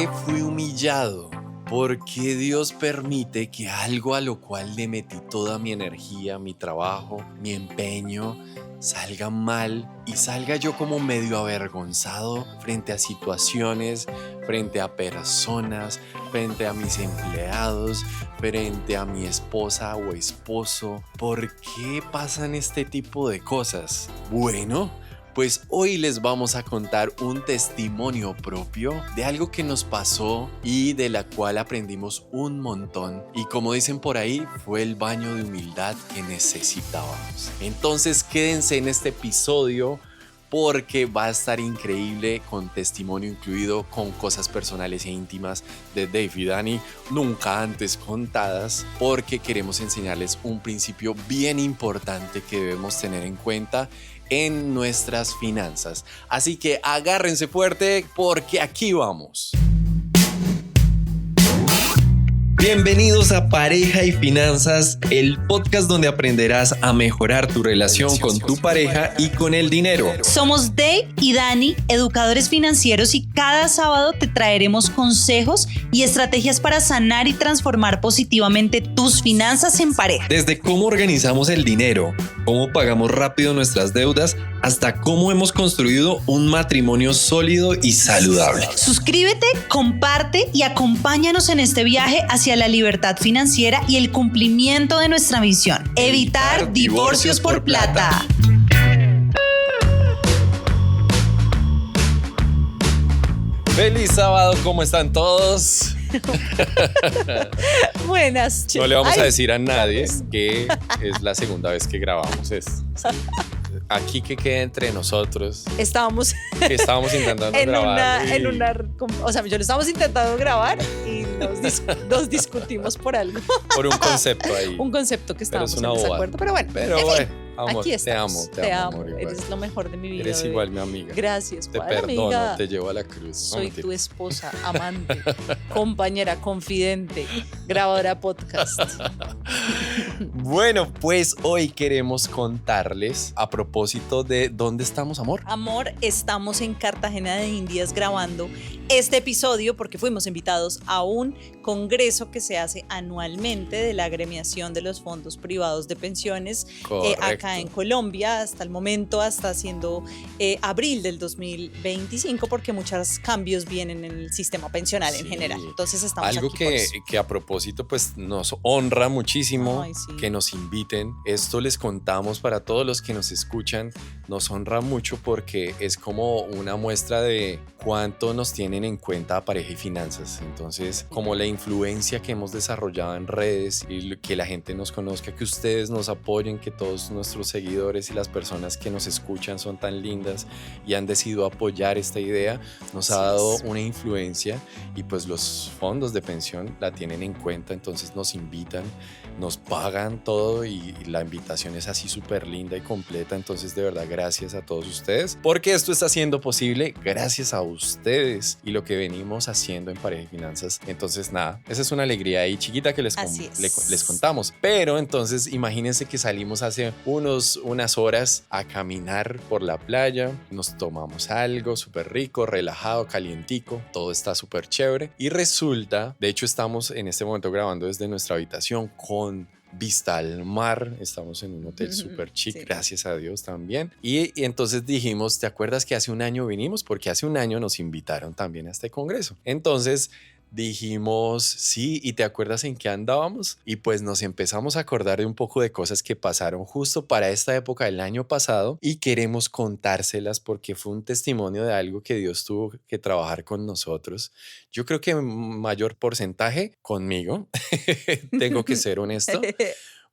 qué fui humillado? ¿Por qué Dios permite que algo a lo cual le metí toda mi energía, mi trabajo, mi empeño, salga mal y salga yo como medio avergonzado frente a situaciones, frente a personas, frente a mis empleados, frente a mi esposa o esposo? ¿Por qué pasan este tipo de cosas? Bueno, pues hoy les vamos a contar un testimonio propio de algo que nos pasó y de la cual aprendimos un montón. Y como dicen por ahí, fue el baño de humildad que necesitábamos. Entonces quédense en este episodio porque va a estar increíble, con testimonio incluido, con cosas personales e íntimas de Dave y Dani, nunca antes contadas, porque queremos enseñarles un principio bien importante que debemos tener en cuenta en nuestras finanzas. Así que agárrense fuerte porque aquí vamos. Bienvenidos a Pareja y Finanzas, el podcast donde aprenderás a mejorar tu relación con tu pareja y con el dinero. Somos Dave y Dani, educadores financieros, y cada sábado te traeremos consejos y estrategias para sanar y transformar positivamente tus finanzas en pareja. Desde cómo organizamos el dinero, cómo pagamos rápido nuestras deudas, hasta cómo hemos construido un matrimonio sólido y saludable. Suscríbete, comparte y acompáñanos en este viaje hacia la libertad financiera y el cumplimiento de nuestra misión: evitar divorcios por plata. ¡Feliz sábado! ¿Cómo están todos? Buenas. No le vamos a decir a nadie que es la segunda vez que grabamos esto. Aquí que quede entre nosotros. Estábamos intentando grabar. O sea, yo lo estábamos intentando grabar y nos discutimos por algo. Por un concepto ahí. Un concepto que estábamos en bobada. desacuerdo. Pero bueno, amor, aquí estamos. Te amo, amor, Eres lo mejor de mi vida. Eres igual mi amiga. Gracias. Te perdono, amiga? te llevo a la cruz. Soy tu esposa, amante, compañera, confidente, grabadora podcast. Bueno, pues hoy queremos contarles a propósito de ¿dónde estamos, amor? Amor, estamos en Cartagena de Indias grabando este episodio porque fuimos invitados a un congreso que se hace anualmente de la agremiación de los fondos privados de pensiones acá en Colombia, hasta el momento, hasta siendo abril del 2025, porque muchos cambios vienen en el sistema pensional en general. Entonces estamos algo aquí por eso. que a propósito pues nos honra muchísimo. Ay, sí. Que nos inviten. Esto les contamos para todos los que nos escuchan. Nos honra mucho porque es como una muestra de cuánto nos tienen en cuenta Pareja y Finanzas. Entonces, como la influencia que hemos desarrollado en redes y que la gente nos conozca, que ustedes nos apoyen, que todos nuestros seguidores y las personas que nos escuchan son tan lindas y han decidido apoyar esta idea, nos ha dado una influencia, y pues los fondos de pensión la tienen en cuenta. Entonces nos invitan, nos pagan todo y la invitación es así súper linda y completa. Entonces, de verdad, gracias a todos ustedes, porque esto está siendo posible gracias a ustedes y lo que venimos haciendo en Pareja y Finanzas. Entonces, nada, esa es una alegría ahí chiquita que les contamos. Pero entonces, imagínense que salimos hace unas horas a caminar por la playa, nos tomamos algo súper rico, relajado, calientico, todo está súper chévere, y resulta, de hecho estamos en este momento grabando desde nuestra habitación con vista al mar, estamos en un hotel súper chic, sí. Gracias a Dios también. Y entonces dijimos, ¿te acuerdas que hace un año vinimos? Porque hace un año nos invitaron también a este congreso. Entonces dijimos, sí, ¿y te acuerdas en qué andábamos? Y pues nos empezamos a acordar de un poco de cosas que pasaron justo para esta época del año pasado, y queremos contárselas porque fue un testimonio de algo que Dios tuvo que trabajar con nosotros. Yo creo que en mayor porcentaje conmigo, tengo que ser honesto.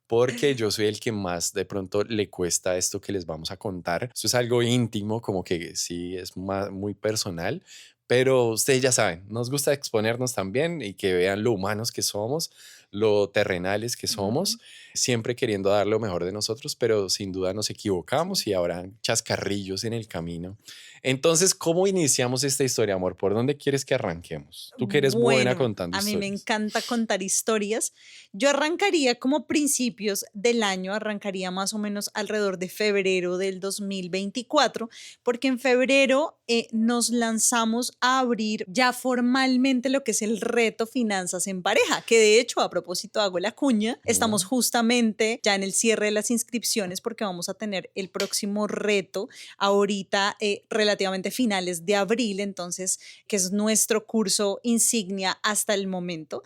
Porque yo soy el que más de pronto le cuesta esto que les vamos a contar. Esto es algo íntimo, como que sí es muy personal, pero ustedes ya saben, nos gusta exponernos también y que vean lo humanos que somos. lo terrenales que somos, siempre queriendo dar lo mejor de nosotros, pero sin duda nos equivocamos y habrá chascarrillos en el camino. Entonces, ¿cómo iniciamos esta historia, amor? ¿Por dónde quieres que arranquemos? Tú que eres buena Bueno, contando a mí me historias. encanta contar historias. Yo arrancaría como principios del año, arrancaría más o menos alrededor de febrero del 2024, porque en febrero nos lanzamos a abrir ya formalmente lo que es el reto Finanzas en Pareja, que de hecho, a propósito, hago la cuña, estamos justamente ya en el cierre de las inscripciones porque vamos a tener el próximo reto ahorita relativamente finales de abril, entonces, que es nuestro curso insignia hasta el momento.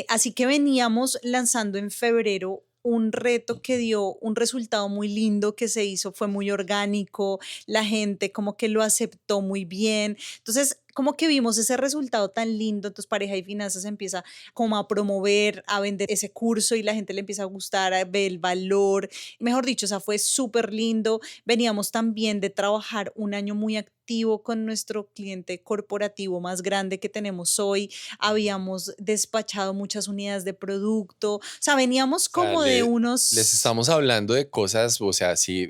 Así que veníamos lanzando en febrero un reto que dio un resultado muy lindo que se hizo, fue muy orgánico, la gente como que lo aceptó muy bien. Entonces, como que vimos ese resultado tan lindo, entonces Pareja y Finanzas empieza como a promover, a vender ese curso y la gente le empieza a gustar, a ver el valor. Mejor dicho, o sea, fue súper lindo. Veníamos también de trabajar un año muy activo con nuestro cliente corporativo más grande que tenemos hoy. Habíamos despachado muchas unidades de producto. O sea, veníamos O sea, como de les unos... estamos hablando de cosas, o sea, si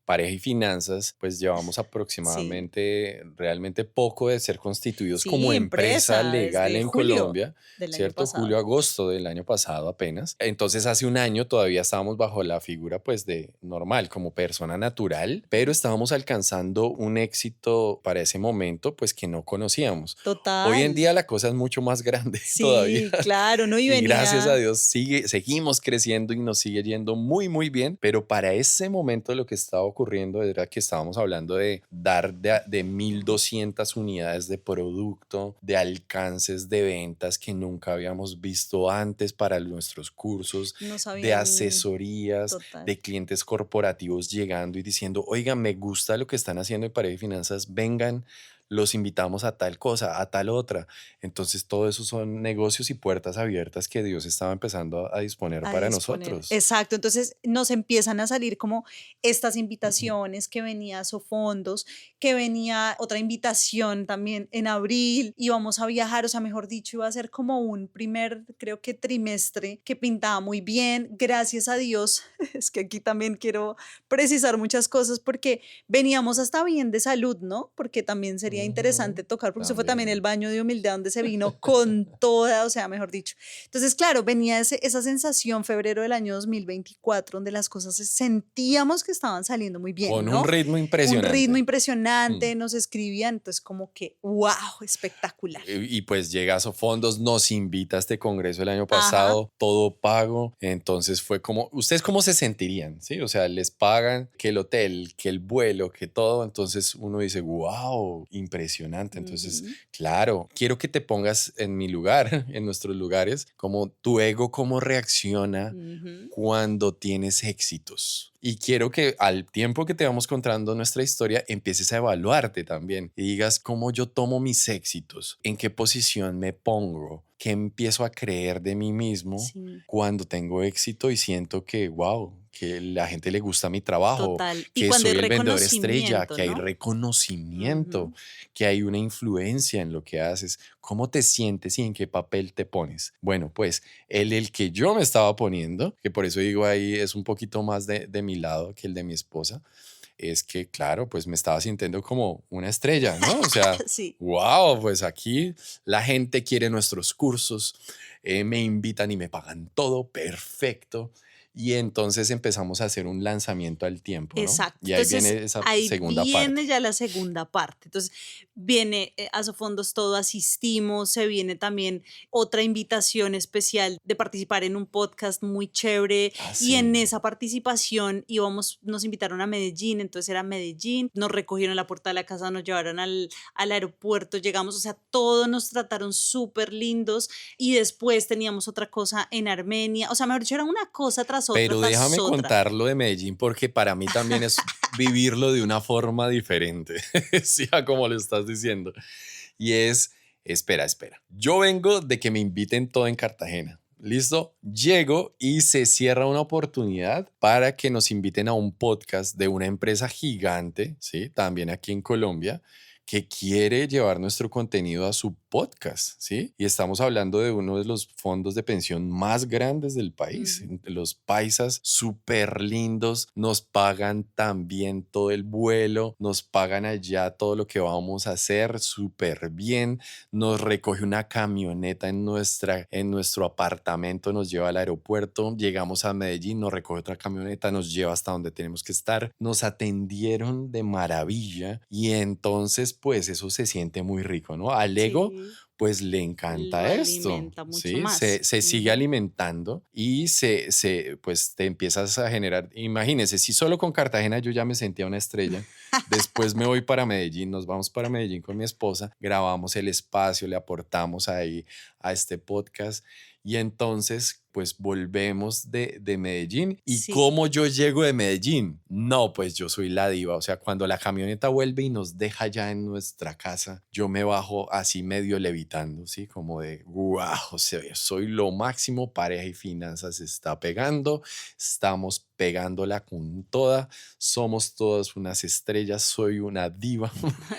Pareja y Finanzas, pues llevamos Sí, aproximadamente realmente poco de ser constituidos como sí, empresa empresa legal desde en julio Colombia, del año ¿cierto? Julio, pasado. agosto del año pasado apenas. Entonces hace un año todavía estábamos bajo la figura pues de normal, como persona natural, pero estábamos alcanzando un éxito para ese momento pues que no conocíamos. Hoy en Total. día la cosa es mucho más grande todavía. Sí, claro, ¿no? Y Y gracias a venía, Dios seguimos creciendo y nos sigue yendo muy, muy bien. Pero para ese momento lo que estaba ocurriendo era que estábamos hablando de dar de 1.200 unidades de producto, de alcances de ventas que nunca habíamos visto antes para nuestros cursos, no de sabían asesorías, total. de clientes corporativos llegando y diciendo, oiga, me gusta lo que están haciendo en Pareja y Finanzas, vengan, los invitamos a tal cosa, a tal otra. Entonces, todo eso son negocios y puertas abiertas que Dios estaba empezando a disponer A para disponer. nosotros. Exacto, entonces nos empiezan a salir como estas invitaciones que venía Sofondos, que venía otra invitación también en abril, íbamos a viajar, o sea, mejor dicho, iba a ser como un primer, creo que trimestre que pintaba muy bien, gracias a Dios. Es que aquí también quiero precisar muchas cosas porque veníamos hasta bien de salud, ¿no? Porque también sería interesante Ujú, tocar, porque eso fue también el también. baño de humildad donde se vino con toda, o sea, mejor dicho. Entonces, claro, venía esa sensación febrero del año 2024, donde las cosas sentíamos que estaban saliendo muy bien, Con un ¿no? ritmo Un ritmo impresionante. Mm. impresionante, nos escribían, entonces como que, wow, espectacular. Y pues llega a Sofondos, nos invita a este congreso el año Ajá. pasado, todo pago. Entonces fue como, ¿ustedes cómo se sentirían? ¿Sí? O sea, les pagan que el hotel, que el vuelo, que todo. Entonces uno dice, wow, impresionante. Entonces, Ujú, claro, quiero que te pongas en mi lugar, en nuestros lugares, como tu ego, cómo reacciona ujú. cuando tienes éxitos. Y quiero que al tiempo que te vamos contando nuestra historia, empieces a evaluarte también y digas cómo yo tomo mis éxitos, en qué posición me pongo, qué empiezo a creer de mí mismo Sí, cuando tengo éxito y siento que, wow, que la gente le gusta mi trabajo, total. Y que cuando hay soy el vendedor estrella, reconocimiento, que hay ¿no? reconocimiento, Ujú. que hay una influencia en lo que haces, cómo te sientes y en qué papel te pones. Bueno, pues el que yo me estaba poniendo, que por eso digo ahí es un poquito más de mi lado que el de mi esposa, es que, claro, pues me estaba sintiendo como una estrella, ¿no? O sea, Sí. wow, pues aquí la gente quiere nuestros cursos, me invitan y me pagan todo, perfecto. Y entonces empezamos a hacer un lanzamiento al tiempo, ¿no? Exacto. Y ahí Entonces, viene esa ahí segunda parte. viene ya la segunda parte. Entonces, viene a Sofondos todo, asistimos, se viene también otra invitación especial de participar en un podcast muy chévere Ah, y en sí. esa participación íbamos, nos invitaron a Medellín, entonces era Medellín, nos recogieron en la puerta de la casa, nos llevaron al aeropuerto, llegamos, o sea, todos nos trataron súper lindos y después teníamos otra cosa en Armenia, o sea, mejor dicho, era una cosa Pero tras déjame otra. contarlo de Medellín porque para mí también es vivirlo de una forma diferente, sí, a como lo estás diciendo. Y es, espera, yo vengo de que me inviten todo en Cartagena. ¿Listo? Llego y se cierra una oportunidad para que nos inviten a un podcast de una empresa gigante, ¿sí? También aquí en Colombia, que quiere llevar nuestro contenido a su podcast, ¿sí? Y estamos hablando de uno de los fondos de pensión más grandes del país. Los paisas súper lindos, nos pagan también todo el vuelo, nos pagan allá todo lo que vamos a hacer súper bien, nos recoge una camioneta en nuestro apartamento, nos lleva al aeropuerto, llegamos a Medellín, nos recoge otra camioneta, nos lleva hasta donde tenemos que estar, nos atendieron de maravilla y entonces pues eso se siente muy rico, ¿no? Al ego Sí, pues le lo encanta esto, alimenta mucho ¿sí? más. Se sigue alimentando y pues te empiezas a generar, imagínense, si solo con Cartagena yo ya me sentía una estrella, después me voy para Medellín, nos vamos para Medellín con mi esposa, grabamos el espacio, le aportamos ahí a este podcast y entonces pues volvemos de Medellín. ¿Y Sí. cómo yo llego de Medellín? No, pues yo soy la diva. O sea, cuando la camioneta vuelve y nos deja ya en nuestra casa, yo me bajo así medio levitando, ¿sí? Como de, wow, o sea, soy lo máximo, pareja y finanzas se está pegando, estamos pegándola con toda, somos todas unas estrellas, soy una diva.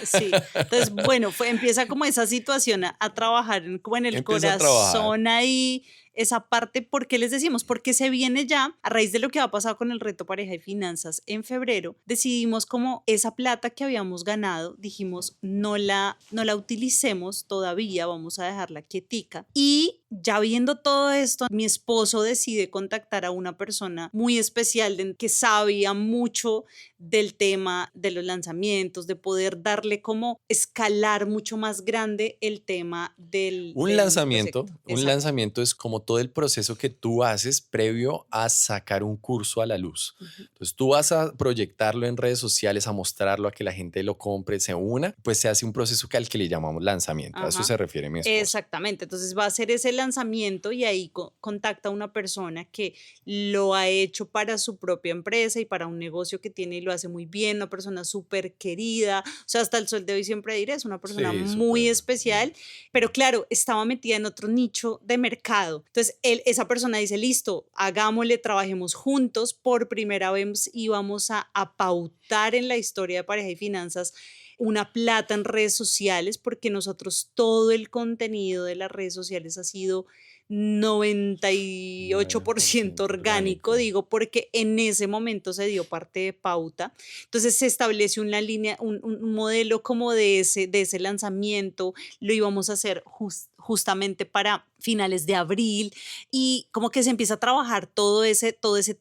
Sí, entonces, bueno, empieza como esa situación a trabajar como en el Empieza a trabajar. corazón ahí, esa parte, ¿por qué les decimos? Porque se viene ya, a raíz de lo que va a pasar con el reto pareja y finanzas en febrero, decidimos como esa plata que habíamos ganado, dijimos, no la utilicemos todavía, vamos a dejarla quietica. Y ya viendo todo esto, mi esposo decide contactar a una persona muy especial que sabía mucho del tema de los lanzamientos, de poder darle como escalar mucho más grande el tema del proyecto. Un Exacto. lanzamiento es como todo el proceso que tú haces previo a sacar un curso a la luz. Ujú. Entonces tú vas a proyectarlo en redes sociales, a mostrarlo, a que la gente lo compre, se una, pues se hace un proceso al que le llamamos lanzamiento. A eso Ajá. se refiere mi esposa. Exactamente, entonces va a ser ese lanzamiento y ahí contacta a una persona que lo ha hecho para su propia empresa y para un negocio que tiene y lo hace muy bien, una persona súper querida, o sea, hasta el sol de hoy siempre diré, es una persona Sí, muy súper bien. especial, pero claro, estaba metida en otro nicho de mercado. Entonces, esa persona dice, listo, hagámosle, trabajemos juntos, por primera vez íbamos a pautar en la historia de pareja y finanzas una plata en redes sociales, porque nosotros todo el contenido de las redes sociales ha sido 98% 9% orgánico, orgánico. digo, porque en ese momento se dio parte de pauta. Entonces se establece una línea, un modelo como de ese lanzamiento, lo íbamos a hacer justamente para finales de abril y como que se empieza a trabajar todo ese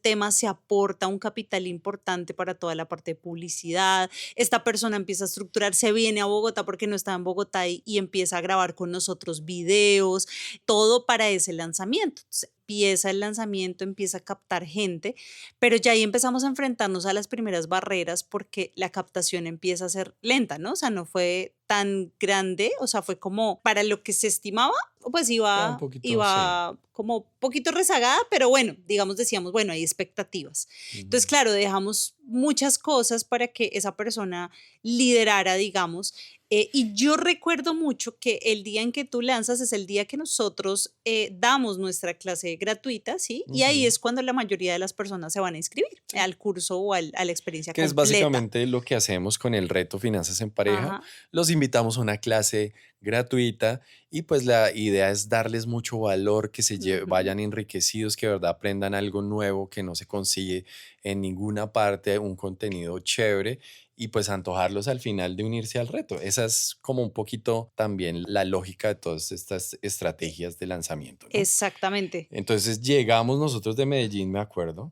tema, se aporta un capital importante para toda la parte de publicidad. Esta persona empieza a estructurar, se viene a Bogotá porque no estaba en Bogotá y empieza a grabar con nosotros videos, todo para ese lanzamiento. Entonces, empieza el lanzamiento, empieza a captar gente, pero ya ahí empezamos a enfrentarnos a las primeras barreras porque la captación empieza a ser lenta, ¿no? O sea, no fue tan grande, o sea, fue como para lo que se estimaba, pues Ya un iba, poquito, sí. iba como poquito rezagada, pero bueno, digamos, decíamos, bueno, hay expectativas. Entonces, Ujú. claro, dejamos muchas cosas para que esa persona liderara, digamos, y yo recuerdo mucho que el día en que tú lanzas es el día que nosotros damos nuestra clase gratuita, ¿sí? Y ahí Ujú. es cuando la mayoría de las personas se van a inscribir Sí. al curso o a la experiencia Que es completa. básicamente lo que hacemos con el reto Finanzas en Pareja. Ajá. Los invitamos a una clase gratuita y pues la idea es darles mucho valor, que Ujú. vayan enriquecidos, que de verdad aprendan algo nuevo que no se consigue en ninguna parte, un contenido chévere y pues antojarlos al final de unirse al reto. Esa es como un poquito también la lógica de todas estas estrategias de lanzamiento, ¿no? Exactamente. Entonces llegamos nosotros de Medellín, me acuerdo,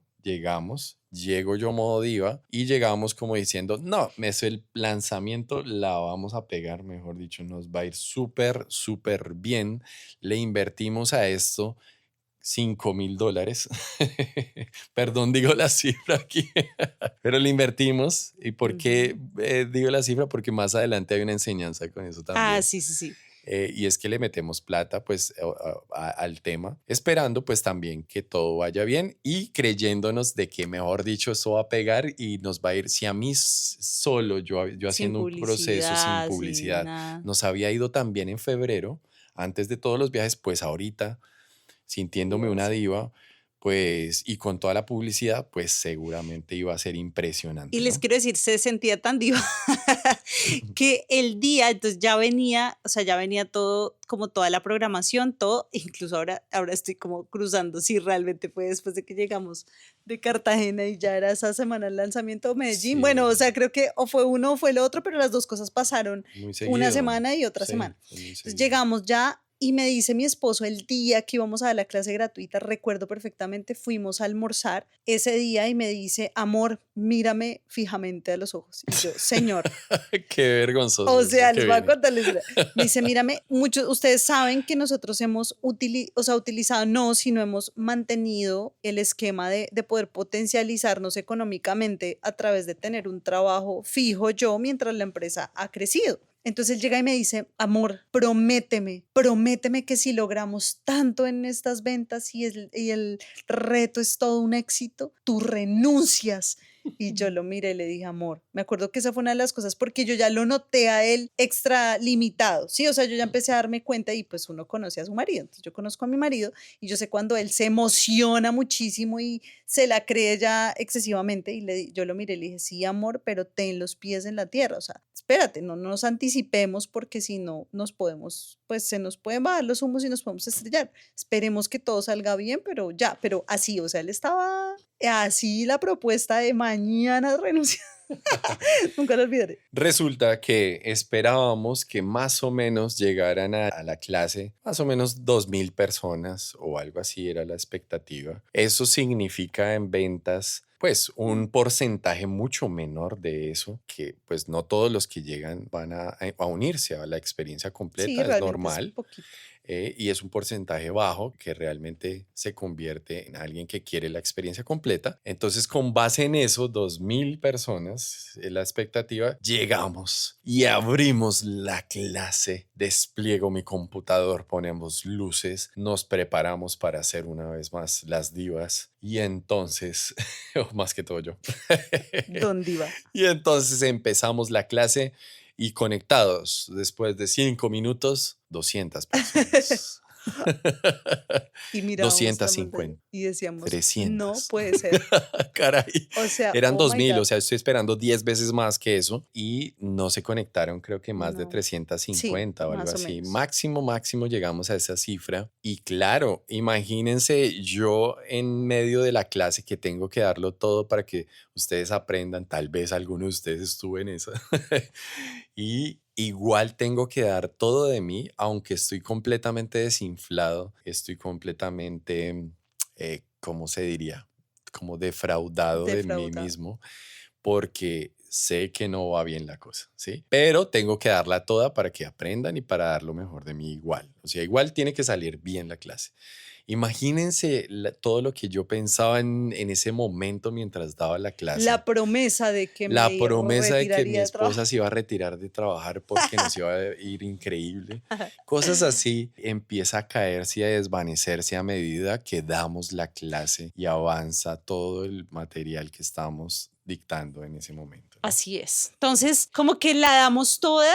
llego yo modo diva y llegamos como diciendo, no, eso el lanzamiento la vamos a pegar, mejor dicho, nos va a ir súper, súper bien. Le invertimos a esto $5,000. Perdón, digo la cifra aquí, pero le invertimos. ¿Y por qué Ujú. digo la cifra? Porque más adelante hay una enseñanza con eso Ah, también. sí, sí, sí. Y es que le metemos plata pues al tema, esperando pues también que todo vaya bien y creyéndonos de que, mejor dicho, esto va a pegar y nos va a ir, si a mí solo, yo Sin haciendo un proceso sin publicidad, sin publicidad, nada. nos había ido tan bien en febrero, antes de todos los viajes, pues ahorita, ¿Qué sintiéndome iba a una ser? diva, pues, y con toda la publicidad, pues seguramente iba a ser impresionante, Y les ¿no? quiero decir, se sentía tan diva que el día, entonces ya venía, o sea, ya venía todo, como toda la programación, todo, incluso ahora estoy como cruzando si realmente fue después de que llegamos de Cartagena y ya era esa semana el lanzamiento de Medellín. Bueno, o Sí, sea, creo que o fue uno o fue el otro, pero las dos cosas pasaron muy una seguido. semana y otra Sí, semana. fue muy Entonces seguido. llegamos ya y me dice mi esposo el día que íbamos a dar la clase gratuita, recuerdo perfectamente, fuimos a almorzar ese día y me dice, amor, mírame fijamente a los ojos. Y yo, señor, Qué vergonzoso o eso sea, que les voy a viene. contar la historia. Me dice, mírame, muchos, ustedes saben que nosotros hemos o sea, utilizado, no, sino hemos mantenido el esquema de poder potencializarnos económicamente a través de tener un trabajo fijo yo mientras la empresa ha crecido. Entonces él llega y me dice, amor, prométeme que si logramos tanto en estas ventas y el reto es todo un éxito, tú renuncias. Y yo lo miré y le dije, amor, me acuerdo que esa fue una de las cosas porque yo ya lo noté a él extra limitado, ¿sí? O sea, yo ya empecé a darme cuenta y pues uno conoce a su marido, entonces yo conozco a mi marido y yo sé cuando él se emociona muchísimo y se la cree ya excesivamente y yo lo miré y le dije, sí, amor, pero ten los pies en la tierra, o sea, espérate, no nos anticipemos porque si no nos podemos, pues se nos pueden bajar los humos y nos podemos estrellar. Esperemos que todo salga bien, pero ya, pero así, o sea, él estaba así la propuesta de mañana renunciar. Nunca lo olvidaré. Resulta que esperábamos que más o menos llegaran a la clase, más o menos 2.000 personas o algo así era la expectativa. Eso significa en ventas, pues un porcentaje mucho menor de eso, que pues no todos los que llegan van a unirse a la experiencia Sí, completa, es realmente es normal. poquito. Y es un porcentaje bajo que realmente se convierte en alguien que quiere la experiencia completa. Entonces, con base en eso, 2.000 personas, la expectativa, llegamos y abrimos la clase. Despliego mi computador, ponemos luces, nos preparamos para hacer una vez más las divas. Y entonces, más que todo yo. Don Diva. Y entonces empezamos la clase y conectados, después de 5 minutos, 200 personas. Y mirábamos la pantalla 250, y decíamos, no 300. puede ser. Caray, O sea, eran oh my 2.000, o God. sea, estoy esperando 10 veces más que eso y no se conectaron, creo que más de No. Sí, 350 o algo más o así. menos. Máximo, máximo llegamos a esa cifra. Y claro, imagínense yo en medio de la clase que tengo que darlo todo para que ustedes aprendan, tal vez alguno de ustedes estuvo en esa. Y igual tengo que dar todo de mí, aunque estoy completamente desinflado, estoy completamente, ¿cómo se diría? Como defraudado de mí Defraudado. mismo, porque sé que no va bien la cosa, ¿sí? Pero tengo que darla toda para que aprendan y para dar lo mejor de mí igual. O sea, igual tiene que salir bien la clase. Imagínense todo lo que yo pensaba en ese momento mientras daba la clase. La promesa de que La me promesa de que mi retiraría de esposa trabajo. se iba a retirar de trabajar porque nos iba a ir increíble. Cosas así empieza a caerse y a desvanecerse a medida que damos la clase y avanza todo el material que estamos dictando en ese momento, ¿no? Así es. Entonces, como que la damos toda,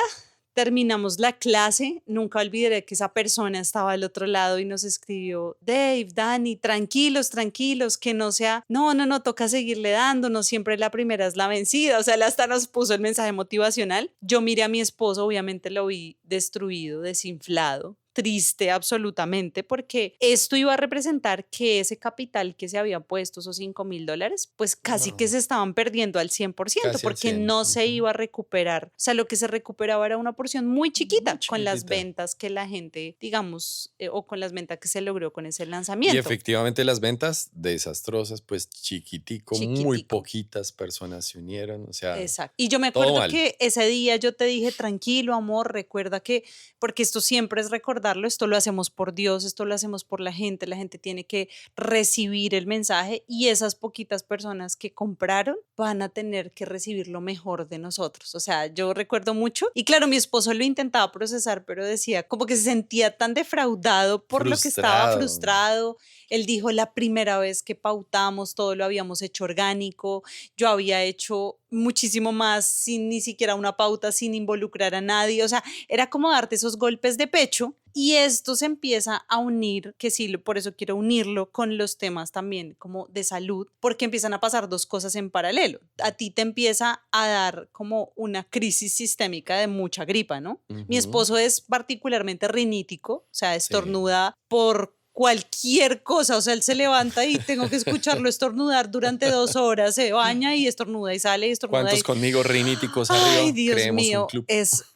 terminamos la clase, nunca olvidaré que esa persona estaba al otro lado y nos escribió, Dave, Dani, tranquilos, tranquilos, que no sea, no, toca seguirle dando, no siempre la primera es la vencida, o sea, él hasta nos puso el mensaje motivacional. Yo miré a mi esposo, obviamente lo vi destruido, desinflado, triste absolutamente, porque esto iba a representar que ese capital que se había puesto, esos $5,000, pues casi que No, se estaban perdiendo al 100%, casi al porque 100. no se Ujú. iba a recuperar. O sea, lo que se recuperaba era una porción muy Muy chiquita con las chiquitita. ventas que la gente, digamos, o con las ventas que se logró con ese Y lanzamiento. efectivamente las ventas desastrosas, pues chiquitico, muy Chiquitico. poquitas personas se unieron, o sea, Exacto. Y yo me todo acuerdo mal. que ese día yo te dije, tranquilo, amor, recuerda que, porque esto siempre es recordarlo, esto lo hacemos por Dios, esto lo hacemos por la gente tiene que recibir el mensaje y esas poquitas personas que compraron van a tener que recibir lo mejor de nosotros. O sea, yo recuerdo mucho y claro, mi esposo lo intentaba procesar, pero decía como que se sentía tan defraudado por lo que estaba Frustrado. frustrado. Él dijo, la primera vez que pautamos, todo lo habíamos hecho orgánico, yo había hecho muchísimo más sin ni siquiera una pauta, sin involucrar a nadie, o sea, era como darte esos golpes de pecho y esto se empieza a unir, que sí, por eso quiero unirlo con los temas también como de salud, porque empiezan a pasar dos cosas en paralelo. A ti te empieza a dar como una crisis sistémica de mucha gripa, ¿no? Mi Ujú. esposo es particularmente rinítico, o sea, Sí. estornuda por cualquier cosa, o sea, él se levanta y tengo que escucharlo estornudar durante 2 horas, se baña y estornuda y sale y estornuda ¿Cuántos y, conmigo riníticos ay, arriba? Dios Creemos un mío, club.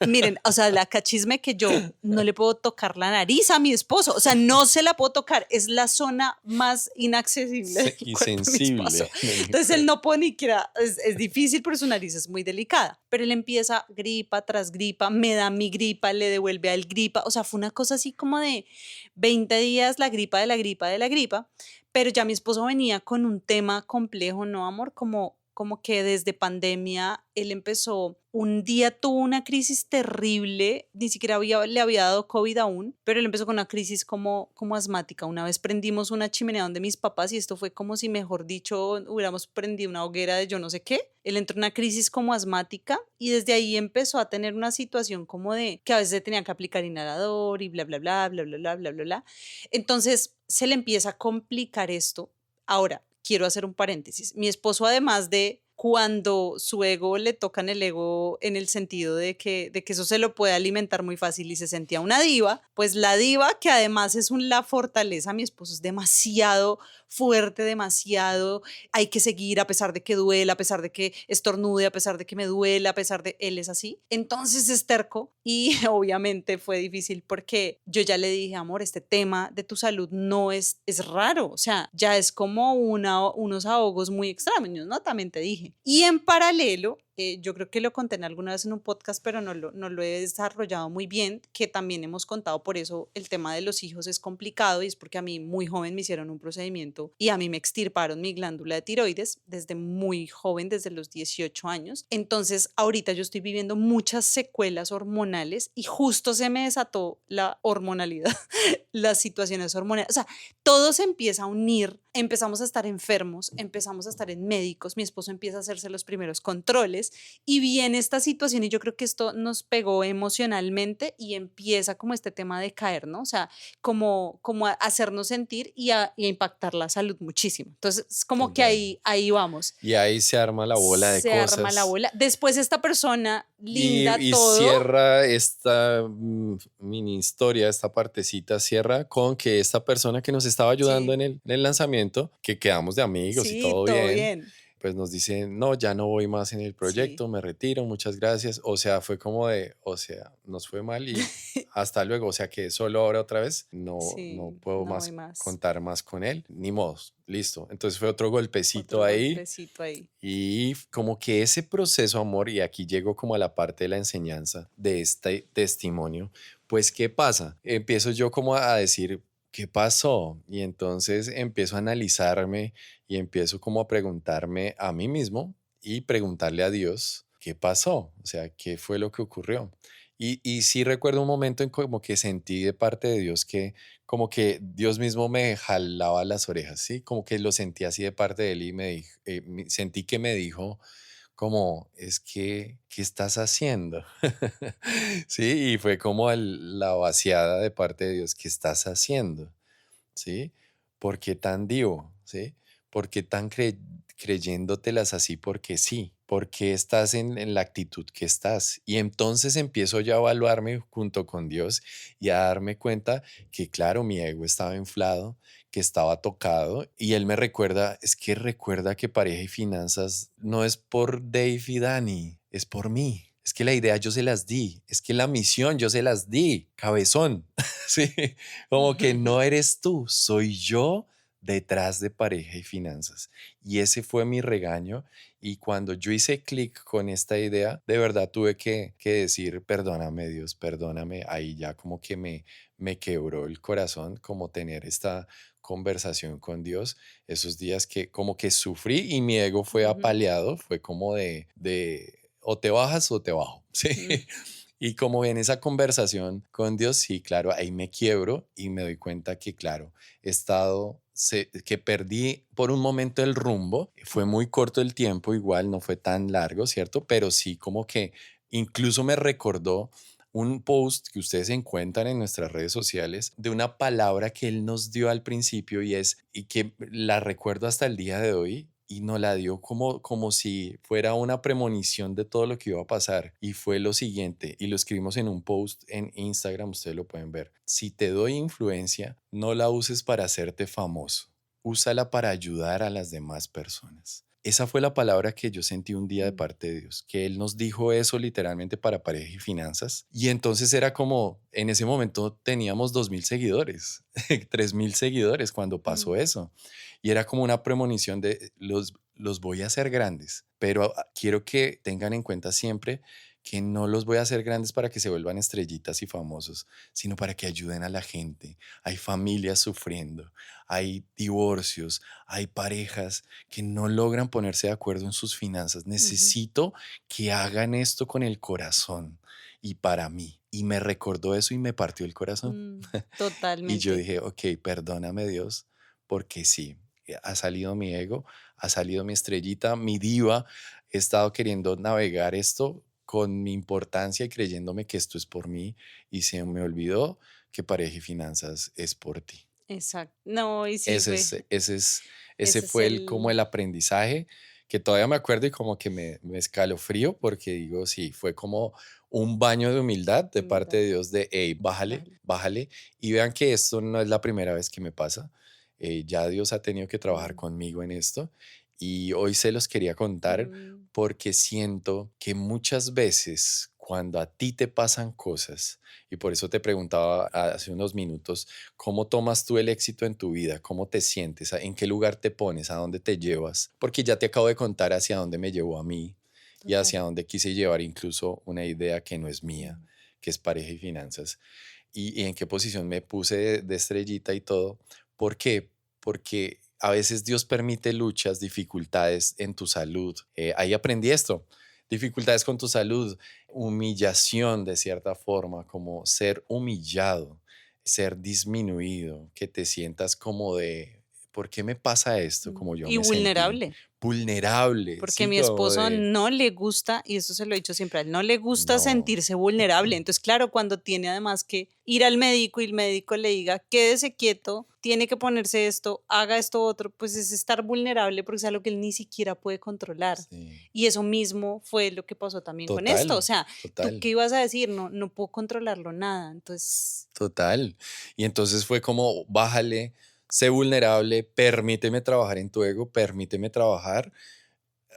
miren, o sea, la cachisme que yo no le puedo tocar la nariz a mi esposo, o sea, no se la puedo tocar, es la zona más inaccesible del Y cuerpo de mi sensible esposo. del Entonces él cuerpo. no puede ni siquiera, es difícil, pero su nariz es muy delicada. Pero él empieza gripa tras gripa, me da mi gripa, le devuelve a él gripa, o sea, fue una cosa así como de 20 días la gripa de la gripa de la gripa, pero ya mi esposo venía con un tema complejo, ¿no, amor? Como que desde pandemia él empezó, un día tuvo una crisis terrible, ni siquiera le había dado COVID aún, pero él empezó con una crisis como asmática. Una vez prendimos una chimenea donde mis papás y esto fue como si, mejor dicho, hubiéramos prendido una hoguera de yo no sé qué. Él entró en una crisis como asmática y desde ahí empezó a tener una situación como de que a veces se tenía que aplicar inhalador y bla, bla, bla, bla, bla, bla, bla, bla, bla. Entonces se le empieza a complicar esto. Ahora, quiero hacer un paréntesis. Mi esposo, además de cuando su ego le tocan el ego en el sentido de que eso se lo puede alimentar muy fácil y se sentía una diva, pues la diva, que además es la fortaleza, mi esposo es demasiado fuerte, demasiado, hay que seguir a pesar de que duela, a pesar de que estornude, a pesar de que me duela, a pesar de él es así. Entonces es terco y obviamente fue difícil porque yo ya le dije, amor, este tema de tu salud no es raro, o sea, ya es como unos ahogos muy extraños, ¿no? También te dije. Y en paralelo, yo creo que lo conté alguna vez en un podcast, pero no lo he desarrollado muy bien, que también hemos contado, por eso el tema de los hijos es complicado y es porque a mí muy joven me hicieron un procedimiento y a mí me extirparon mi glándula de tiroides desde muy joven, desde los 18 años. Entonces, ahorita yo estoy viviendo muchas secuelas hormonales y justo se me desató la hormonalidad, las situaciones hormonales. O sea, todo se empieza a unir, empezamos a estar enfermos, empezamos a estar en médicos, mi esposo empieza a hacerse los primeros controles y viene esta situación y yo creo que esto nos pegó emocionalmente y empieza como este tema de caer, ¿no? O sea, como a hacernos sentir y a impactar la salud muchísimo. Entonces, es como que Total. ahí vamos. Y ahí se arma la bola de Se arma la cosas. bola. Después esta persona linda, Y todo. cierra esta mini historia, esta partecita cierra con que esta persona que nos estaba ayudando Sí, en el lanzamiento, que quedamos de amigos y sí, todo todo bien, bien. pues nos dice, no, ya no voy más en el Sí, proyecto, me retiro, muchas gracias. O sea, fue como de, o sea, nos fue mal y hasta luego. O sea, que solo ahora otra vez no sí, puedo no hay más más. contar más con él, ni modos, listo. Entonces fue otro golpecito Otro ahí golpecito ahí. y como que ese proceso, amor, y aquí llego como a la parte de la enseñanza de este testimonio, pues ¿qué pasa? Empiezo yo como a decir, ¿qué pasó? Y entonces empiezo a analizarme y empiezo como a preguntarme a mí mismo y preguntarle a Dios, ¿qué pasó? O sea, ¿qué fue lo que ocurrió? Y sí recuerdo un momento en como que sentí de parte de Dios que como que Dios mismo me jalaba las orejas, ¿sí? Como que lo sentí así de parte de él y me dijo, sentí que me dijo como, es que, ¿qué estás haciendo? Sí, y fue como la vaciada de parte de Dios, ¿qué estás haciendo? ¿Sí? ¿Por qué tan divo? ¿Sí? ¿Por qué tan creyéndotelas así porque sí? ¿Por qué estás en la actitud que estás? Y entonces empiezo ya a evaluarme junto con Dios y a darme cuenta que, claro, mi ego estaba inflado, que estaba tocado y Él me recuerda, es que recuerda que pareja y finanzas no es por Dave y Dani, es por mí. Es que la idea yo se las di, es que la misión yo se las di, cabezón. Sí, como que no eres tú, soy yo detrás de pareja y finanzas. Y ese fue mi regaño. Y cuando yo hice clic con esta idea, de verdad tuve que decir, perdóname Dios, perdóname. Ahí ya como que me quebró el corazón, como tener esta conversación con Dios. Esos días que como que sufrí y mi ego fue Ujú, apaleado, fue como de o te bajas o te bajo. Sí. mm, Y como en esa conversación con Dios, sí, claro, ahí me quiebro y me doy cuenta que, claro, he estado que perdí por un momento el rumbo. Fue muy corto el tiempo, igual no fue tan largo, ¿cierto? Pero sí como que incluso me recordó un post que ustedes encuentran en nuestras redes sociales de una palabra que él nos dio al principio y que la recuerdo hasta el día de hoy y nos la dio como si fuera una premonición de todo lo que iba a pasar. Y fue lo siguiente, y lo escribimos en un post en Instagram, ustedes lo pueden ver. Si te doy influencia, no la uses para hacerte famoso, úsala para ayudar a las demás personas. Esa fue la palabra que yo sentí un día de parte de Dios, que Él nos dijo eso literalmente para pareja y finanzas. Y entonces era como, en ese momento teníamos 2,000 seguidores, 3,000 seguidores cuando pasó eso. Y era como una premonición de los voy a hacer grandes, pero quiero que tengan en cuenta siempre que no los voy a hacer grandes para que se vuelvan estrellitas y famosos, sino para que ayuden a la gente. Hay familias sufriendo, hay divorcios, hay parejas que no logran ponerse de acuerdo en sus finanzas. Necesito que hagan esto con el corazón y para mí. Y me recordó eso y me partió el corazón. Y yo Totalmente. dije, ok, perdóname Dios, porque sí, ha salido mi ego, ha salido mi estrellita, mi diva. He estado queriendo navegar esto con mi importancia y creyéndome que esto es por mí y se me olvidó que pareja y finanzas es por ti. Exacto. No, y sí, Ese fue. es, ese es, ese Ese es fue como el. el aprendizaje que todavía me acuerdo y como que me escalofrío porque digo, sí, fue como un baño de humildad de parte Humildad. de Dios de, hey, bájale, Vale. bájale. Y vean que esto no es la primera vez que me pasa. Ya Dios ha tenido que trabajar Mm, conmigo en esto y hoy se los quería contar mm, porque siento que muchas veces cuando a ti te pasan cosas, y por eso te preguntaba hace unos minutos, ¿cómo tomas tú el éxito en tu vida? ¿Cómo te sientes? ¿En qué lugar te pones? ¿A dónde te llevas? Porque ya te acabo de contar hacia dónde me llevó a mí y total. hacia dónde quise llevar incluso una idea que no es mía, Mm, que es pareja y finanzas. Y en qué posición me puse de estrellita y todo. ¿Por qué? Porque a veces Dios permite luchas, dificultades en tu salud. Ahí aprendí esto. Dificultades con tu salud, humillación de cierta forma, como ser humillado, ser disminuido, que te sientas como de, ¿por qué me pasa esto? Como yo Y me sentí. vulnerable. Vulnerable, Porque a sí, mi como esposo de, no le gusta, y eso se lo he dicho siempre a él, no le gusta no. sentirse vulnerable. Entonces, claro, cuando tiene además que ir al médico y el médico le diga, quédese quieto, tiene que ponerse esto, haga esto otro, pues es estar vulnerable porque es algo que él ni siquiera puede controlar. Sí, Y eso mismo fue lo que pasó también con esto. O total, sea, ¿tú total. qué ibas a decir? No, no puedo controlarlo nada. Entonces, Total. Y entonces fue como, bájale, sé vulnerable, permíteme trabajar en tu ego, permíteme trabajar.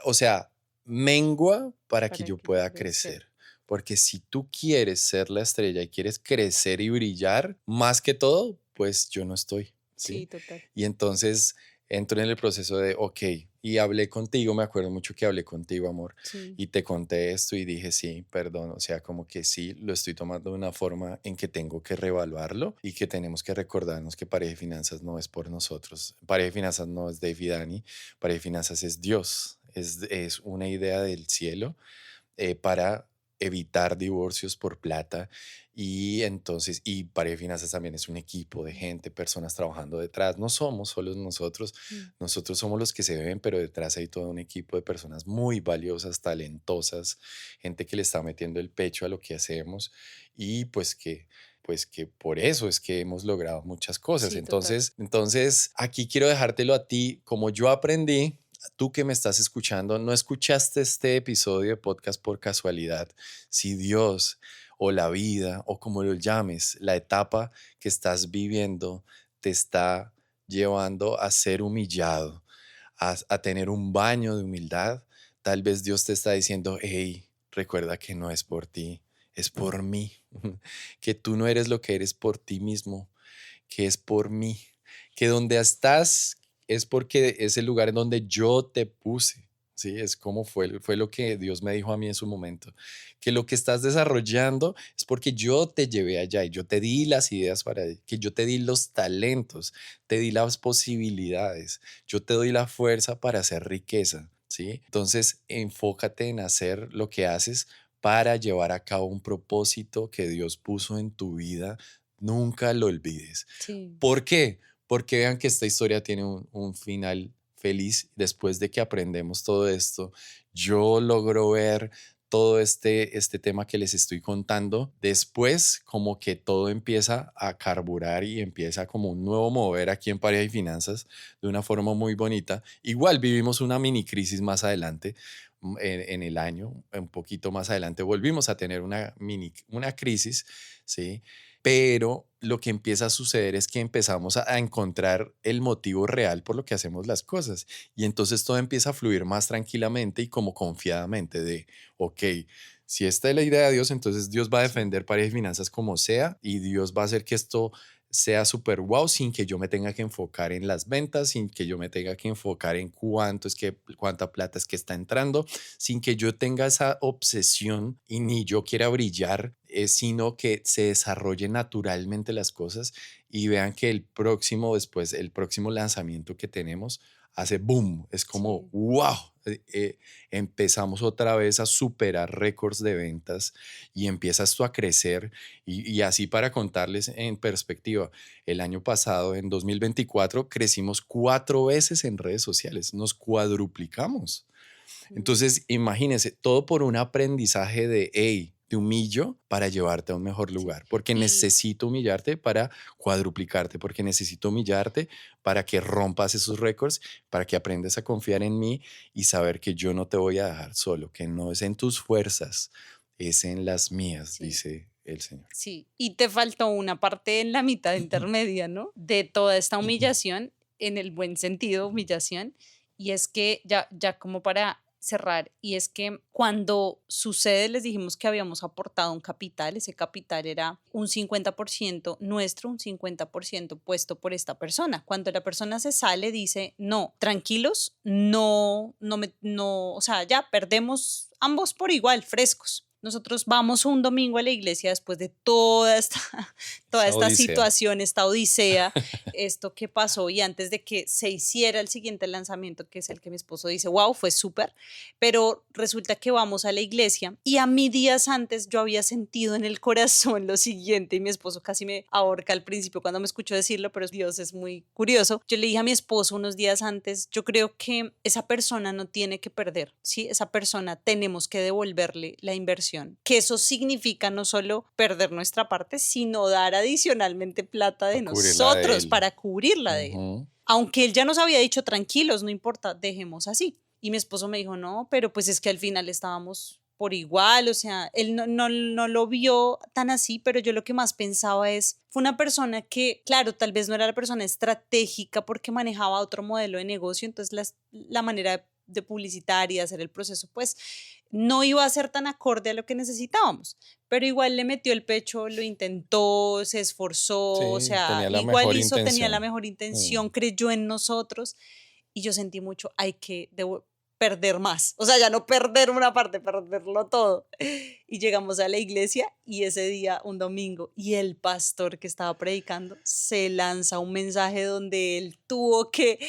O sea, mengua para que para yo que yo pueda crecer. crecer. Porque si tú quieres ser la estrella y quieres crecer y brillar, más que todo, pues yo no estoy, ¿sí? Sí, total. Y entonces entro en el proceso de, ok, y hablé contigo, me acuerdo mucho que hablé contigo, amor, Sí, y te conté esto y dije, sí, perdón, o sea, como que sí, lo estoy tomando de una forma en que tengo que reevaluarlo y que tenemos que recordarnos que Pareja de Finanzas no es por nosotros. Pareja de Finanzas no es Dave y Dani, Pareja de Finanzas es Dios, es una idea del cielo para evitar divorcios por plata y entonces, y Pareja de Finanzas también es un equipo de gente, personas trabajando detrás, no somos solo nosotros, mm, nosotros somos los que se ven, pero detrás hay todo un equipo de personas muy valiosas, talentosas, gente que le está metiendo el pecho a lo que hacemos y pues que por eso es que hemos logrado muchas cosas. sí, total. Entonces, aquí quiero dejártelo a ti, como yo aprendí, tú que me estás escuchando, no escuchaste este episodio de podcast por casualidad. Si Dios o la vida o como lo llames, la etapa que estás viviendo te está llevando a ser humillado, a tener un baño de humildad, tal vez Dios te está diciendo, hey, recuerda que no es por ti, es por mí, que tú no eres lo que eres por ti mismo, que es por mí, que donde estás es porque es el lugar en donde yo te puse. Sí, es como fue lo que Dios me dijo a mí en su momento, que lo que estás desarrollando es porque yo te llevé allá y yo te di las ideas para que yo te di los talentos, te di las posibilidades, yo te doy la fuerza para hacer riqueza, ¿sí? Entonces, enfócate en hacer lo que haces para llevar a cabo un propósito que Dios puso en tu vida. Nunca lo olvides. Sí. ¿Por qué? porque vean que esta historia tiene un final feliz. Después de que aprendemos todo esto, yo logro ver todo este tema que les estoy contando. Después, como que todo empieza a carburar y empieza como un nuevo mover aquí en Pareja y Finanzas de una forma muy bonita. Igual vivimos una mini crisis más adelante, en el año, un poquito más adelante, volvimos a tener una crisis, ¿sí? Pero lo que empieza a suceder es que empezamos a encontrar el motivo real por lo que hacemos las cosas. Y entonces todo empieza a fluir más tranquilamente y como confiadamente de, ok, si esta es la idea de Dios, entonces Dios va a defender Pareja y Finanzas como sea y Dios va a hacer que esto sea súper wow sin que yo me tenga que enfocar en las ventas, sin que yo me tenga que enfocar en cuánta plata es que está entrando, sin que yo tenga esa obsesión y ni yo quiera brillar, sino que se desarrollen naturalmente las cosas y vean que el próximo lanzamiento que tenemos hace boom, es como Sí. wow. Empezamos otra vez a superar récords de ventas y empieza esto a crecer y así para contarles en perspectiva, el año pasado, en 2024, crecimos 4 veces en redes sociales, nos cuadruplicamos. Entonces, imagínense, todo por un aprendizaje de, hey, te humillo para llevarte a un mejor Sí. lugar, porque Y necesito humillarte para cuadruplicarte, porque necesito humillarte para que rompas esos récords, para que aprendas a confiar en mí y saber que yo no te voy a dejar solo, que no es en tus fuerzas, es en las mías, sí. dice el Señor. Sí, y te faltó una parte en la mitad intermedia, ¿no? De toda esta humillación, en el buen sentido, humillación, y es que ya como para cerrar, y es que cuando sucede, les dijimos que habíamos aportado un capital, ese capital era un 50% nuestro, un 50% puesto por esta persona. Cuando la persona se sale, dice, no, tranquilos, no, o sea, ya perdemos ambos por igual, frescos. Nosotros vamos un domingo a la iglesia después de toda Esa esta odisea. situación, esta odisea, esto que pasó y antes de que se hiciera el siguiente lanzamiento, que es el que mi esposo dice, wow, fue súper, pero resulta que vamos a la iglesia y a mí días antes yo había sentido en el corazón lo siguiente y mi esposo casi me ahorca al principio cuando me escuchó decirlo, pero Dios es muy curioso. Yo le dije a mi esposo unos días antes, yo creo que esa persona no tiene que perder, ¿sí? Esa persona tenemos que devolverle la inversión, que eso significa no solo perder nuestra parte, sino dar adicionalmente plata de A cubrirla de nosotros él. para cubrirla de él. Ujú. Aunque él ya nos había dicho, tranquilos, no importa, dejemos así. Y mi esposo me dijo, no, pero pues es que al final estábamos por igual, o sea, él no lo vio tan así, pero yo lo que más pensaba es, fue una persona que, claro, tal vez no era la persona estratégica porque manejaba otro modelo de negocio, entonces la manera de publicitar y de hacer el proceso, pues no iba a ser tan acorde a lo que necesitábamos, pero igual le metió el pecho, lo intentó, se esforzó, o Sí, sea, tenía la igual mejor hizo, tenía la intención. mejor Mm. intención, creyó en nosotros y yo sentí mucho, hay que perder más, o sea, ya no perder una parte, perderlo todo. Y llegamos a la iglesia y ese día, un domingo, y el pastor que estaba predicando se lanza un mensaje donde él tuvo que,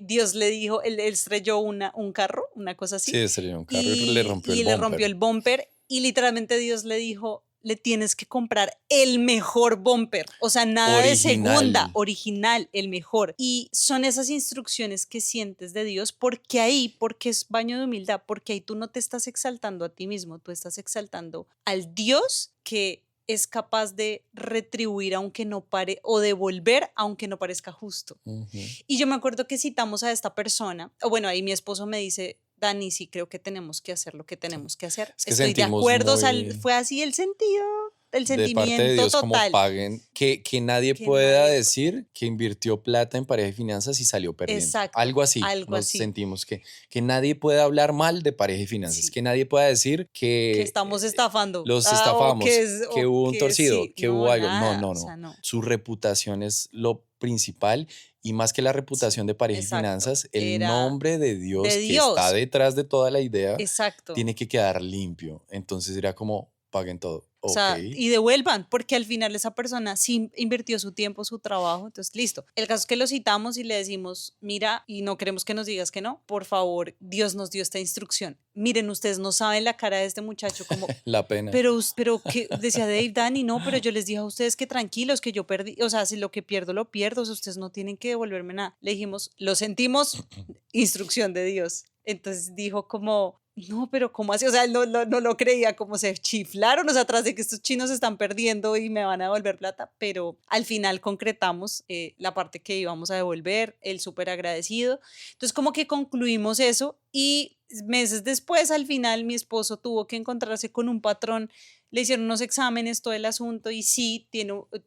Dios le dijo, él estrelló un carro, una cosa Sí, así, estrelló un carro y le rompió el y le rompió bumper. el bumper y literalmente Dios le dijo, le tienes que comprar el mejor bumper, o sea, nada de segunda, Original. original, el mejor. Y son esas instrucciones que sientes de Dios, porque ahí, porque es baño de humildad, porque ahí tú no te estás exaltando a ti mismo, tú estás exaltando al Dios que es capaz de retribuir aunque no pare o devolver aunque no parezca justo. Ujú. Y yo me acuerdo que citamos a esta persona, o bueno, ahí mi esposo me dice, Dani, sí creo que tenemos que hacer lo que Sí. tenemos que hacer. Es que Estoy de sentimos acuerdo, o sea, muy fue así el sentido, el de parte de sentimiento Dios como total, paguen, que nadie que pueda nadie, decir que invirtió plata en Pareja y Finanzas y salió perdiendo. exacto, Algo así, algo nos así, sentimos que nadie pueda hablar mal de Pareja y Finanzas, sí, que nadie pueda decir que que estamos estafando, los o que estafamos, es, que o hubo un que torcido, sí, que no, hubo algo. No, nada, no, o sea, no. no, Su reputación es lo principal y más que la sí, reputación de Pareja y exacto, Finanzas, el era nombre de de Dios que está Dios, detrás de toda la idea exacto. tiene que quedar limpio. Entonces era como, paguen todo. O sea, y devuelvan, porque al final esa persona sí invirtió su tiempo, su trabajo, entonces listo. El caso es que lo citamos y le decimos, mira, y no queremos que nos digas que no, por favor, Dios nos dio esta instrucción. Miren, ustedes no saben la cara de este muchacho como... La pena. Pero que decía Dave, Dani, no, pero yo les dije a ustedes que tranquilos, que yo perdí, o sea, si lo que pierdo, lo pierdo, o sea, ustedes no tienen que devolverme nada. Le dijimos, lo sentimos, instrucción de Dios. Entonces dijo como... No, pero ¿cómo así? O sea, él no lo creía, como se chiflaron, o sea, atrás de que estos chinos se están perdiendo y me van a devolver plata, pero al final concretamos la parte que íbamos a devolver, él súper agradecido. Entonces, como que concluimos eso y meses después, al final, mi esposo tuvo que encontrarse con un patrón, le hicieron unos exámenes, todo el asunto, y sí,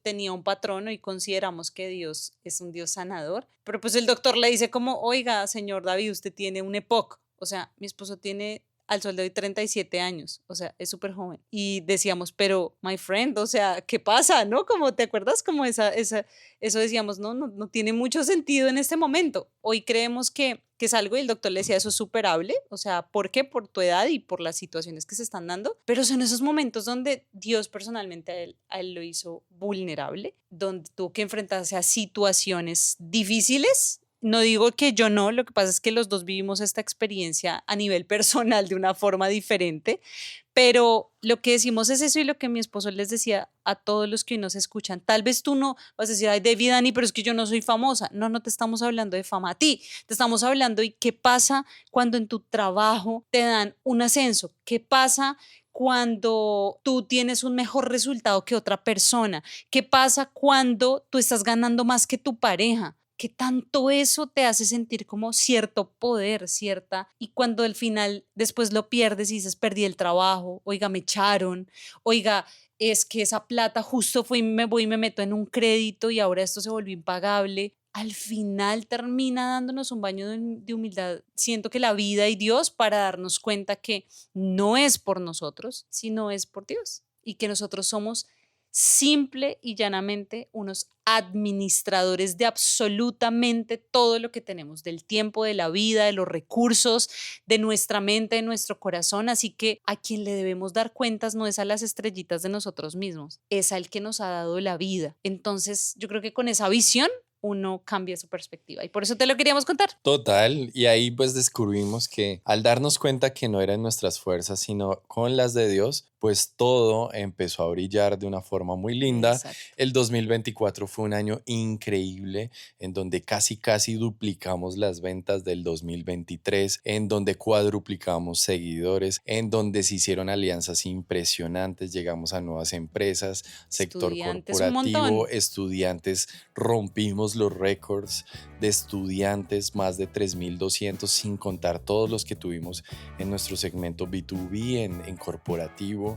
tenía un patrón y consideramos que Dios es un Dios sanador, pero pues el doctor le dice como, oiga, señor David, usted tiene un EPOC. O sea, mi esposo tiene al sol de hoy 37 años, o sea, es súper joven. Y decíamos, pero, my friend, o sea, ¿qué pasa? ¿No? Como, ¿te acuerdas? Como eso decíamos, no tiene mucho sentido en este momento. Hoy creemos que es algo y el doctor le decía, eso es superable. O sea, ¿por qué? Por tu edad y por las situaciones que se están dando. Pero son esos momentos donde Dios personalmente a él lo hizo vulnerable, donde tuvo que enfrentarse a situaciones difíciles. No digo que yo no, lo que pasa es que los dos vivimos esta experiencia a nivel personal de una forma diferente, pero lo que decimos es eso y lo que mi esposo les decía a todos los que hoy nos escuchan. Tal vez tú no vas a decir, ay, David, Dani, pero es que yo no soy famosa. No te estamos hablando de fama a ti, te estamos hablando de qué pasa cuando en tu trabajo te dan un ascenso, qué pasa cuando tú tienes un mejor resultado que otra persona, qué pasa cuando tú estás ganando más que tu pareja. ¿Qué tanto eso te hace sentir como cierto poder, cierta? Y cuando al final después lo pierdes y dices, perdí el trabajo, oiga, me echaron, oiga, es que esa plata justo fue y me voy y me meto en un crédito y ahora esto se volvió impagable. Al final termina dándonos un baño de humildad. Siento que la vida y Dios para darnos cuenta que no es por nosotros, sino es por Dios y que nosotros somos simple y llanamente unos administradores de absolutamente todo lo que tenemos, del tiempo, de la vida, de los recursos, de nuestra mente, de nuestro corazón. Así que a quien le debemos dar cuentas no es a las estrellitas de nosotros mismos, es al que nos ha dado la vida. Entonces yo creo que con esa visión uno cambia su perspectiva y por eso te lo queríamos contar. Total, y ahí pues descubrimos que al darnos cuenta que no eran nuestras fuerzas sino con las de Dios, pues todo empezó a brillar de una forma muy linda. Exacto. El 2024 fue un año increíble en donde casi duplicamos las ventas del 2023, en donde cuadruplicamos seguidores, en donde se hicieron alianzas impresionantes, llegamos a nuevas empresas, sector Estudiantes, un corporativo, montón. estudiantes, rompimos los récords de estudiantes, más de 3,200, sin contar todos los que tuvimos en nuestro segmento B2B, en corporativo.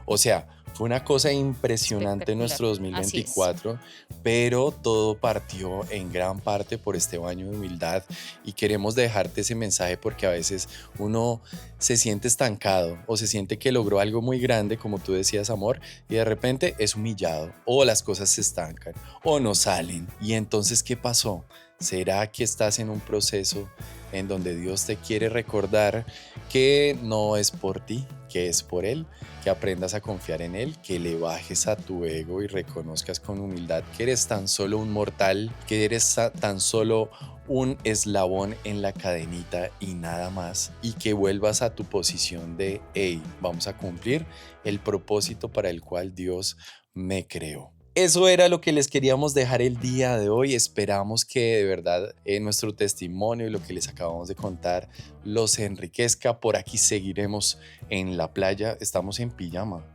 O sea, fue una cosa impresionante en nuestro 2024, pero todo partió en gran parte por este baño de humildad y queremos dejarte ese mensaje porque a veces uno se siente estancado o se siente que logró algo muy grande, como tú decías, amor, y de repente es humillado o las cosas se estancan o no salen. Y entonces, ¿qué pasó? ¿Será que estás en un proceso en donde Dios te quiere recordar que no es por ti, que es por Él? Que aprendas a confiar en Él, que le bajes a tu ego y reconozcas con humildad que eres tan solo un mortal, que eres tan solo un eslabón en la cadenita y nada más, y que vuelvas a tu posición de, hey, vamos a cumplir el propósito para el cual Dios me creó. Eso era lo que les queríamos dejar el día de hoy. Esperamos que de verdad nuestro testimonio y lo que les acabamos de contar los enriquezca. Por aquí seguiremos en la playa. Estamos en pijama.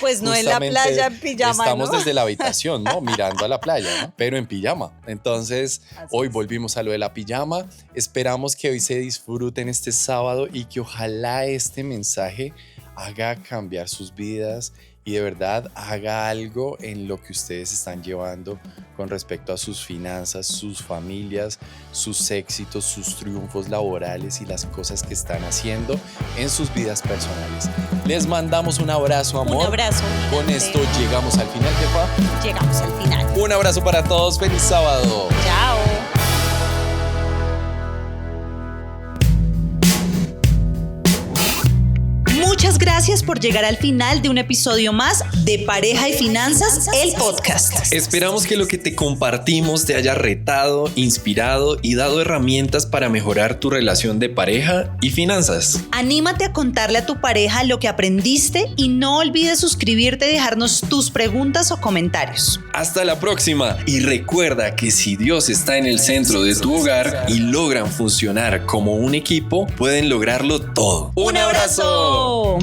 Pues no en la playa en pijama, estamos ¿no? desde la habitación, ¿no? Mirando a la playa, ¿no? Pero en pijama. Entonces, hoy volvimos a lo de la pijama. Esperamos que hoy se disfruten este sábado y que ojalá este mensaje haga cambiar sus vidas y de verdad haga algo en lo que ustedes están llevando con respecto a sus finanzas, sus familias, sus éxitos, sus triunfos laborales y las cosas que están haciendo en sus vidas personales. Les mandamos un abrazo, amor. Un abrazo. Con esto llegamos al final, jefa. Llegamos al final. Un abrazo para todos. Feliz sábado. Chao. Muchas gracias gracias por llegar al final de un episodio más de Pareja y Finanzas, el podcast. Esperamos que lo que te compartimos te haya retado, inspirado y dado herramientas para mejorar tu relación de pareja y finanzas. Anímate a contarle a tu pareja lo que aprendiste y no olvides suscribirte y dejarnos tus preguntas o comentarios. Hasta la próxima y recuerda que si Dios está en el centro de tu hogar y logran funcionar como un equipo, pueden lograrlo todo. ¡Un abrazo!